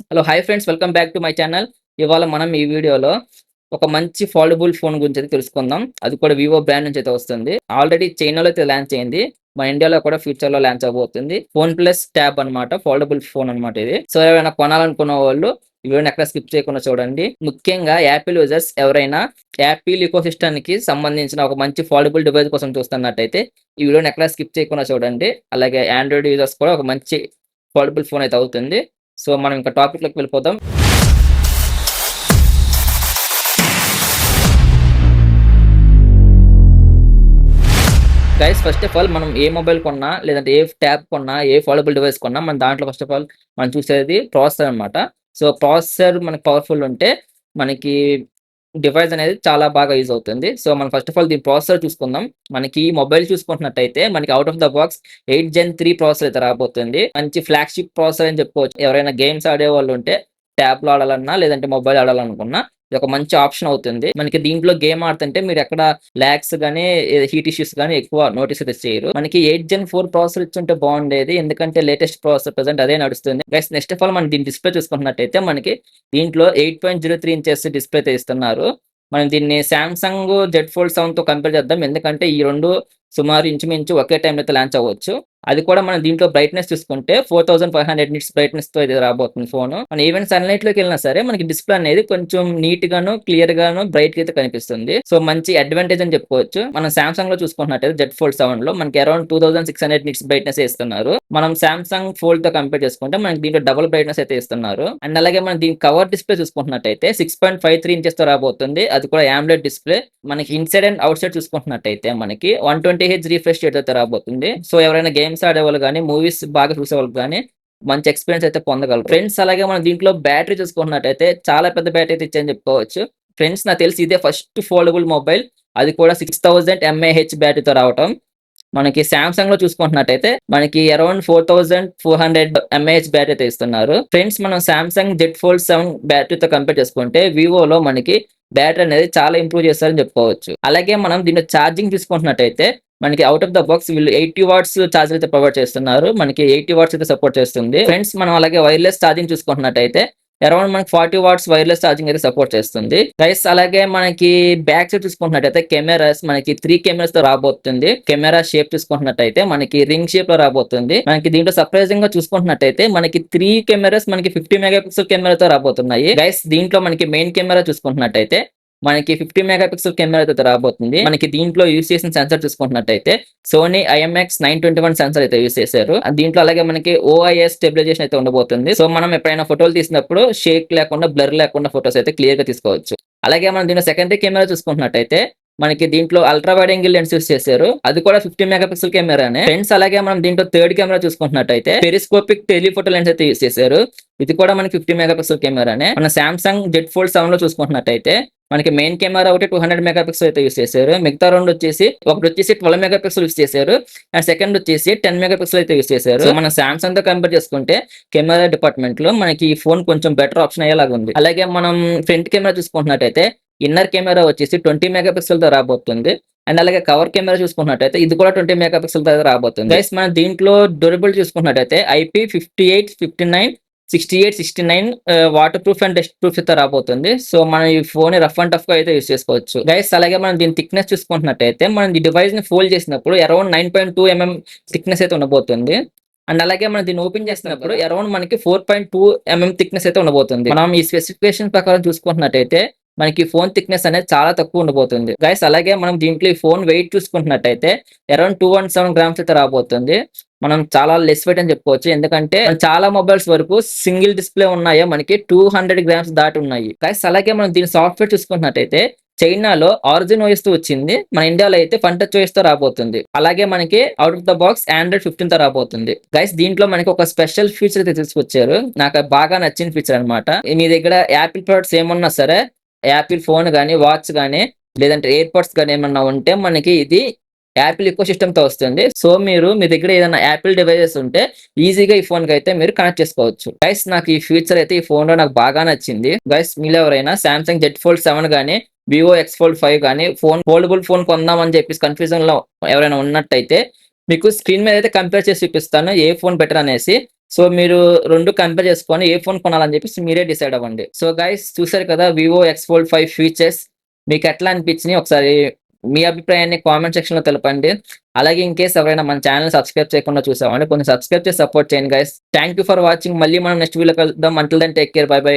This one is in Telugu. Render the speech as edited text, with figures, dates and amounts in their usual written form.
Hello hi friends, welcome back to my channel. ఇవాళ మనం ఈ వీడియోలో ఒక మంచి ఫోల్డబుల్ ఫోన్ గురించి అయితే తెలుసుకుందాం. అది కూడా వివో బ్రాండ్ నుంచి అయితే వస్తుంది. ఆల్రెడీ చైనాలో అయితే లాంచ్ అయింది. మన ఇండియాలో కూడా ఫ్యూచర్ లో లాంచ్ అవబోతుంది. ఫోన్ ప్లస్ ట్యాబ్ అన్నమాట, ఫోల్డబుల్ ఫోన్ అన్నమాట ఇది. సో ఎవరైనా కొనాలనుకున్న వాళ్ళు ఈ వీడియోని ఎక్కడ స్కిప్ చేయకుండా చూడండి. ముఖ్యంగా యాపిల్ యూజర్స్ ఎవరైనా యాపిల్ ఈకో కి సంబంధించిన ఒక మంచి ఫోల్డబుల్ డివైస్ కోసం చూస్తున్నట్టయితే ఈ వీడియోని ఎక్కడ స్కిప్ చేయకుండా చూడండి. అలాగే ఆండ్రాయిడ్ యూజర్స్ కూడా ఒక మంచి ఫోల్డబుల్ ఫోన్ అయితే అవుతుంది. సో మనం ఇంకా టాపిక్ లోకి వెళ్ళిపోదాం. గైస్, ఫస్ట్ ఆఫ్ ఆల్ మనం ఏ మొబైల్ కొన్నా, లేదంటే ఏ ట్యాబ్ కొన్నా, ఏ ఫోల్డబుల్ డివైస్ కొన్నా మన దాంట్లో ఫస్ట్ ఆఫ్ ఆల్ మనం చూసేది ప్రాసెసర్ అనమాట. సో ప్రాసెసర్ మనకి పవర్ఫుల్ ఉంటే మనకి డివైస్ అనేది చాలా బాగా యూజ్ అవుతుంది. సో మనం ఫస్ట్ ఆఫ్ ఆల్ దీని ప్రాసెసర్ చూసుకుందాం. మనకి మొబైల్ చూసుకుంటున్నట్టయితే మనకి out of the box 8 Gen 3 processor అయితే రాబోతుంది. మంచి ఫ్లాగ్షిప్ ప్రాసెసర్ అని చెప్పుకోవచ్చు. ఎవరైనా గేమ్స్ ఆడే వాళ్ళు ఉంటే ట్యాబ్ లో ఆడాలన్నా, లేదంటే మొబైల్ ఆడాలనుకున్నా ఇది ఒక మంచి ఆప్షన్ అవుతుంది. మనకి దీంట్లో గేమ్ ఆడుతుంటే మీరు ఎక్కడ లాగ్స్ గానీ, హీట్ ఇష్యూస్ గానీ ఎక్కువ నోటీస్ అయితే చేయరు. మనకి 8 Gen 4 ప్రాసెసర్ ఇచ్చుంటే బాగుండేది, ఎందుకంటే లేటెస్ట్ ప్రాసెసర్ ప్రెసెంట్ అదే నడుస్తుంది. గైస్, నెక్స్ట్ ఆఫ్ ఆల్ మనం దీని డిస్ప్లే చూసుకున్నట్టయితే మనకి దీంట్లో 8.03 ఇంచెస్ డిస్ప్లే అయితే ఇస్తున్నారు. మనం దీన్ని సామ్సంగ్ జెడ్ ఫోల్డ్ 7 తో కంపేర్ చేద్దాం, ఎందుకంటే ఈ రెండు సుమారు ఇంచుమించు ఒకే టైంలో అయితే లాంచ్ అవ్వచ్చు. అది కూడా మనం దీంట్లో బ్రైట్నెస్ చూసుకుంటే 4500 నిట్స్ బ్రైట్నెస్ తో ఇది రాబోతుంది ఫోన్. మనం ఈవెన్ సన్లైట్ లోకి వెళ్ళినా సరే మనకి డిస్ప్లే అనేది కొంచెం నీట్ గాను, క్లియర్ గాను, బ్రైట్ గా అయితే కనిపిస్తుంది. సో మంచి అడ్వాంటేజ్ అని చెప్పుకోవచ్చు. మనం సామ్సంగ్ లో చూసుకున్నట్టయితే జెడ్ ఫోల్డ్ 7 లో మనకి అరౌండ్ 2600 నిట్స్ బ్రైట్నెస్ ఇస్తున్నారు. మనం సామ్సంగ్ ఫోల్డ్ తో కంపేర్ చేసుకుంటే మనకి దీంట్లో డబుల్ బ్రైట్నెస్ అయితే ఇస్తున్నారు. అండ్ అలాగే మనం దీని కవర్ డిస్ప్లే చూసుకుంటున్నట్టయితే 6.53 ఇంచెస్ తో రాబోతుంది. అది కూడా AMOLED డిస్ప్లే. మనకి ఇన్సైడ్ అండ్ అవుట్ సైడ్ చూసుకుంటున్నట్టయితే మనకి 120Hz రిఫ్రెష్ రేట్ అయితే రాబోతుంది. సో ఎవరైనా గేమ్స్ ఆడేవాళ్ళు కానీ, మూవీస్ బాగా చూసే వాళ్ళు కానీ మంచి ఎక్స్పీరియన్స్ అయితే పొందగలరు ఫ్రెండ్స్. అలాగే మనం దీంట్లో బ్యాటరీ చూసుకున్నట్టయితే చాలా పెద్ద బ్యాటరీ అయితే ఇచ్చాయని చెప్పుకోవచ్చు ఫ్రెండ్స్. నాకు తెలిసి ఇదే ఫస్ట్ ఫోల్డబుల్ మొబైల్, అది కూడా 6000 mAh బ్యాటరీతో రావటం. మనకి సామ్సంగ్ లో చూసుకుంటున్నట్టయితే మనకి అరౌండ్ 4400 mAh బ్యాటరీ అయితే ఇస్తున్నారు ఫ్రెండ్స్. మనం సామ్సంగ్ జెడ్ ఫోల్డ్ 7 బ్యాటరీతో కంపేర్ చేసుకుంటే వివోలో మనకి బ్యాటరీ అనేది చాలా ఇంప్రూవ్ చేస్తారని చెప్పుకోవచ్చు. అలాగే మనం దీంట్లో ఛార్జింగ్ తీసుకుంటున్నట్టయితే మనకి అవుట్ ఆఫ్ ద బాక్స్ వీళ్ళు 80 వాట్స్ ఛార్జర్ అయితే ప్రొవైడ్ చేస్తున్నారు. మనకి 80 వాట్స్ అయితే సపోర్ట్ చేస్తుంది ఫ్రెండ్స్. మనం అలాగే వైర్లెస్ ఛార్జింగ్ చూసుకుంటున్నట్టయితే అరౌండ్ మనకి 40 వాట్స్ వైర్లెస్ ఛార్జింగ్ అయితే సపోర్ట్ చేస్తుంది గైస్. అలాగే మనకి బ్యాక్ సైడ్ చూసుకుంటున్నట్టయితే కెమెరాస్ మనకి 3 కెమెరాస్ తో రాబోతుంది. కెమెరా షేప్ చూసుకుంటున్నట్టయితే మనకి రింగ్ షేప్ లో రాబోతుంది. మనకి దీంట్లో సర్ప్రైజింగ్ గా చూసుకుంటున్నట్టయితే మనకి 3 కెమెరాస్ మనకి 50 మెగాపిక్సెల్ కెమెరాతో రాబోతున్నాయి గైస్. దీంట్లో మనకి మెయిన్ కెమెరా చూసుకుంటున్నట్టయితే మనకి 50 మెగాపిక్సెల్ కెమెరా అయితే రాబోతుంది. మనకి దీంట్లో యూస్ చేసిన సెన్సర్ చూసుకుంటున్నట్టయితే సోనీ IMX921 సెన్సర్ అయితే యూస్ చేశారు. దీంట్లో అలాగే మనకి OIS స్టెబిలైజేషన్ అయితే ఉండబోతుంది. సో మనం ఎప్పుడైనా ఫోటోలు తీసినప్పుడు షేక్ లేకుండా, బ్లర్ లేకుండా ఫోటోస్ అయితే క్లియర్ గా తీసుకోవచ్చు. అలాగే మనం దీంట్లో సెకండరీ కెమెరా చూసుకుంటున్నట్టయితే మనకి దీంట్లో ultra wide angle lens use చేశారు. అది కూడా 50 మెగాపిక్సెల్ కెమెరానే ఫ్రెండ్స్. అలాగే మనం దీంట్లో థర్డ్ కెమెరా చూసుకుంటున్నట్టయితే పెరిస్కోపిక్ టెలిఫోటో లెన్స్ అయితే యూస్ చేశారు. ఇది కూడా మనకి 50 మెగాపిక్సెల్ కెమెరానే. మన సామ్సంగ్ జెడ్ ఫోల్డ్ 7 లో చూసుకుంటున్నట్టయితే మనకి మెయిన్ కెమెరా ఒకటి 200 మెగాపిక్సెల్ అయితే యూస్ చేశారు. మిగతా రెండు వచ్చేసి ఒకటి వచ్చేసి 12 మెగాపిక్సెల్ యూస్ చేశారు, అండ్ సెకండ్ వచ్చేసి 10 మెగాపిక్సెల్ అయితే యూస్ చేశారు. సో మన సామ్సంగ్ తో కంపేర్ చేసుకుంటే కెమెరా డిపార్ట్మెంట్ లో మనకి ఈ ఫోన్ కొంచెం బెటర్ ఆప్షన్ అయ్యేలాగా ఉంది. అలాగే మనం ఫ్రంట్ కెమెరా చూసుకుంటున్నట్టయితే ఇన్నర్ కెమెరా వచ్చేసి 20 మెగాపిక్సెల్ తో రాబోతుంది. అండ్ అలాగే కవర్ కెమెరా చూసుకున్నట్టయితే ఇది కూడా 20 మెగాపిక్సెల్ తో రాబోతుంది గైస్. మనం దీంట్లో డ్యూరబుల్ చూసుకున్నట్టయితే IP58, 59, 68, 69 water proof and dust proof అయితే రాబోతుంది. సో మనం ఈ ఫోన్ రఫ్ అండ్ టఫ్ గా అయితే యూస్ చేసుకోవచ్చు గైస్. అలాగే మనం దీని థిక్నెస్ చూసుకుంటున్నట్టయితే మనం ఈ డివైస్ ని ఫోల్డ్ చేసినప్పుడు అరౌండ్ 9.2 mm థిక్నెస్ అయితే ఉండబోతుంది. అండ్ అలాగే మనం దీన్ని ఓపెన్ చేసినప్పుడు అరౌండ్ మనకి 4.2 mm థిక్నెస్ అయితే ఉండబోతుంది. మనం ఈ స్పెసిఫికేషన్ ప్రకారం చూసుకుంటున్నట్టయితే మనకి ఫోన్ థిక్నెస్ అనేది చాలా తక్కువ ఉండబోతుంది గైస్. అలాగే మనం దీంట్లో ఈ ఫోన్ వెయిట్ చూసుకుంటున్నట్టయితే అరౌండ్ 217 గ్రామ్స్ అయితే రాబోతుంది. మనం చాలా లెస్ వెయిట్ అని చెప్పుకోవచ్చు, ఎందుకంటే చాలా మొబైల్స్ వరకు సింగిల్ డిస్ప్లే ఉన్నాయో మనకి 200 గ్రామ్స్ దాటి ఉన్నాయి గైస్. అలాగే మనం దీని సాఫ్ట్వేర్ చూసుకున్నట్టయితే చైనాలో ఆరిజిన్ OS తో వచ్చింది, మన ఇండియాలో అయితే ఫంటచ్ OS తో రాబోతుంది. అలాగే మనకి out of the box Android 15 తో రాబోతుంది గైస్. దీంట్లో మనకి ఒక స్పెషల్ ఫీచర్ అయితే తీసుకొచ్చారు, నాకు బాగా నచ్చిన ఫీచర్ అనమాట. మీ దగ్గర యాపిల్ ప్రొడక్ట్స్ ఏమన్నా సరే, యాపిల్ ఫోన్ కానీ, వాచ్ కానీ, లేదంటే ఎయిర్పోర్ట్స్ కానీ ఏమన్నా ఉంటే మనకి ఇది యాపిల్ ఇకో సిస్టమ్ తో వస్తుంది. సో మీ దగ్గర ఏదైనా యాపిల్ డివైజెస్ ఉంటే ఈజీగా ఈ ఫోన్ కి అయితే మీరు కనెక్ట్ చేసుకోవచ్చు గైస్. నాకు ఈ ఫీచర్ అయితే ఈ ఫోన్ లో నాకు బాగా నచ్చింది గైస్. మీరు ఎవరైనా సామ్సంగ్ జెడ్ ఫోల్డ్ 7 కానీ, వివో X Fold 5 కానీ ఫోల్డబుల్ ఫోన్ కొందామని చెప్పేసి కన్ఫ్యూజన్ లో ఎవరైనా ఉన్నట్టయితే మీకు స్క్రీన్ మీద అయితే కంపేర్ చేసి చూపిస్తాను ఏ ఫోన్ బెటర్ అనేసి. సో మీరు 2 కంపేర్ చేసుకొని ఏ ఫోన్ కొనాలని చెప్పేసి మీరే డిసైడ్ అవ్వండి. సో గైస్ చూసారు కదా వివో ఎక్స్ ఫోల్డ్ 5 ఫీచర్స్ మీకు ఎట్లా అనిపించినాయి ఒకసారి మీ అభిప్రాయాన్ని కామెంట్ సెక్షన్‌లో తెలపండి. అలాగే ఇన్‌కేస్ ఎవరైనా మన ఛానెల్‌ని సబ్స్క్రైబ్ చేయకుండా చూసామంటే కొంచెం సబ్స్క్రైబ్ చేసి సపోర్ట్ చేయండి guys. Thank you for watching. మళ్ళీ మనం నెక్స్ట్ వీడియోలో కలుద్దాం. Until then take care. Bye by.